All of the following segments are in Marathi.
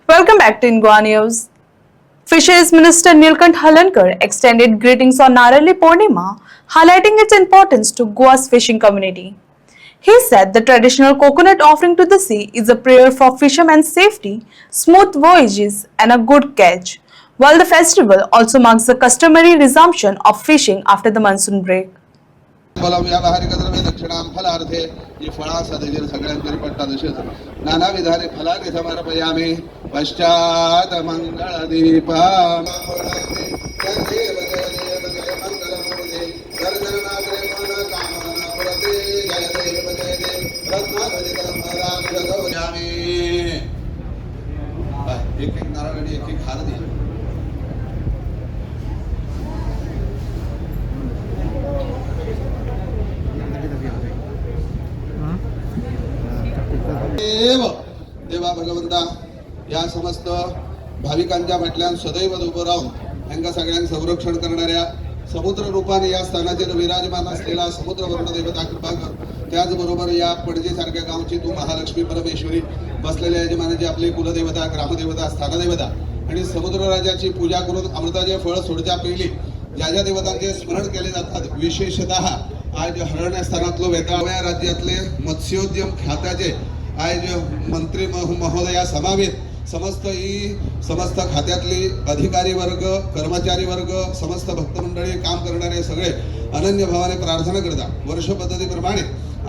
Welcome back to Ingwa News. Fisheries Minister Nilkant Halankar extended greetings on Narali Purnima, highlighting its importance to Goa's fishing community. He said the traditional coconut offering to the sea is a prayer for fishermen's safety, smooth voyages, and a good catch, while the festival also marks the customary resumption of fishing after the monsoon break. दक्षिणां फलार्थे ये फळा सदैव सगळ्यांकरी पडटा तशेंच नाना विधाने फलाने समर्पयामि पश्चात मंगळ दीपा एक एक नारळ आणि एक एक हार दे देवा भगवंता या समस्त भाविकांच्या म्हटल्यान सदैव उभं राहून त्यांना सगळ्यांना संरक्षण करणाऱ्या समुद्र रूपाने या स्थानाचे विराजमान असलेला समुद्र वर्ण देवता कृपा कर. त्याचबरोबर या पणजी सारख्या गावची तू महालक्ष्मी परमेश्वरी बसलेल्या यजमानाची आपली कुलदेवता ग्रामदेवता स्थानदेवता आणि समुद्र राजाची पूजा करून अमृताचे फळ सोडच्या पहिली ज्या ज्या देवतांचे स्मरण केले जातात विशेषतः आज हरण्या स्थानातलो वेताळ्या राज्यातले मत्स्योद्यम खात्याचे आज मंत्री महोदया समावेत समस्त खात्यातली अधिकारी वर्ग कर्मचारी वर्ग समस्त भक्त मंडळी काम करणारे सगळे अनन्य भावाने प्रार्थना करतात. वर्ष पद्धतीप्रमाणे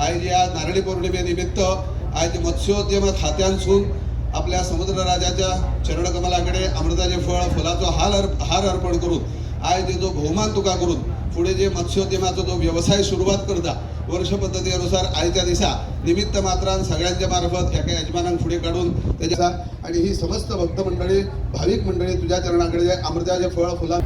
आज या नारळी पौर्णिमेनिमित्त आज मत्स्योद्यम खात्यांसून आपल्या समुद्र राजाच्या चरणकमलाकडे अमृताचे फळ फुलाचा हार अर्पण करून आज जो बहुमान तुका करून पुढे जे मत्स्योद्यमाचा जो व्यवसाय सुरुवात करता वर्ष पद्धतीनुसार आजच्या दिवसा निमित्त मात्रान सगळ्यांच्या मार्फत एका यजमानांक पुढे काढून त्याच्या आणि ही समस्त भक्त मंडळी भाविक मंडळी तुझ्या चरणाकडे जे अमृताचे फळ फुला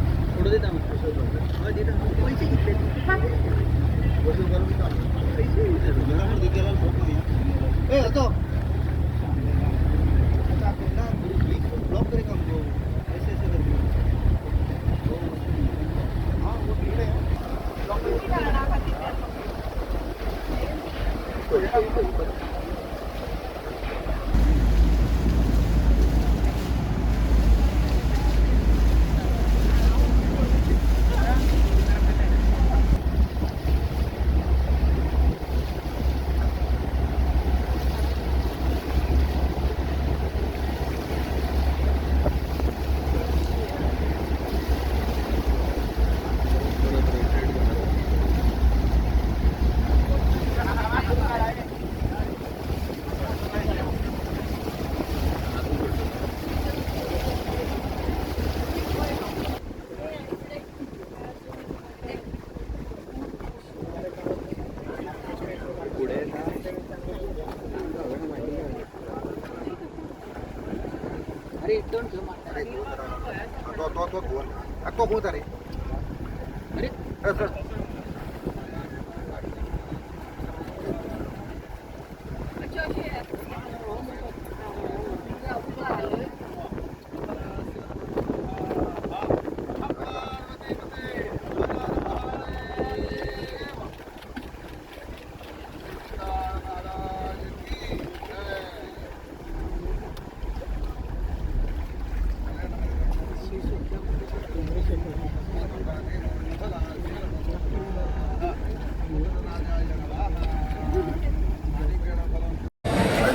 Aku mau tarik.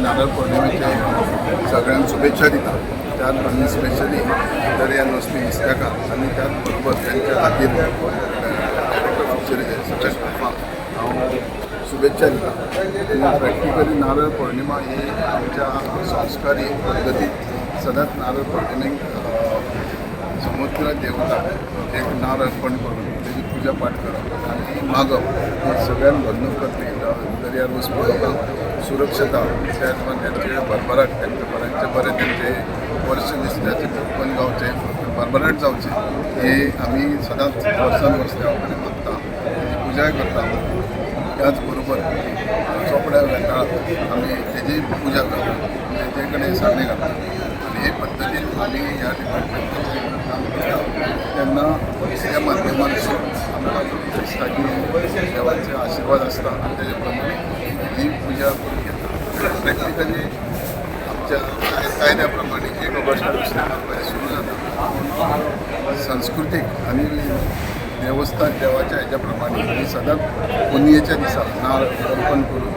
नारळ पौर्णिमेच्या सगळ्यांना शुभेच्छा दिता. त्याचप्रमाणे स्पेशली दर्यान वचपी नुस्तेकार आणि त्याचबरोबर त्यांच्या खातीर डायरेक्टर फिशरीज सचेश हांव शुभेच्छा दिता. प्रॅक्टिकली नारळ पौर्णिमा ही आमच्या संस्कारी पद्दतीत सदांच नारळ पौर्णिमेक समुद्र देवता एक नारळ अर्पण करून त्याची पूजा पाठ करप आणि मागप हे सगळ्यांना बंधनपत्र दर्यार वचपी लोकांक सुरक्षता त्याचप्रमाणे त्यांचे भरभराट त्यांचे बरे त्यांचे वर्ष दिसण्याचे उत्पन्न जावचे भरभराट जावचे हे आम्ही सदांच वर्सान वर्स देवाकडे मागता त्याची पूजा करता. त्याचबरोबर चोपड्या वेताळात आम्ही त्याची पूजा करता त्याचे कडेन सान्ने घालता आणि हे पद्दतीन आम्ही ह्या डिपार्टमेंटाचे काम करता. त्यांना त्या माध्यमांतून आमकां दिसता देवाचे आशीर्वाद असता आणि त्याच्या प्रमाणे ही पूजा करून घेतात. प्रॅक्टिकली आमच्या कायद्याप्रमाणे एक वर्ष दुसऱ्या सुरू जातात. सांस्कृतिक आणि देवस्थान देवाच्या ह्याच्याप्रमाणे मी सतत पुण्येच्या दिसा नाळ अर्पण करून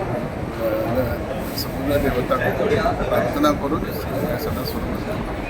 समुद्र देवता प्रार्थना करून सदा सुरू करतो.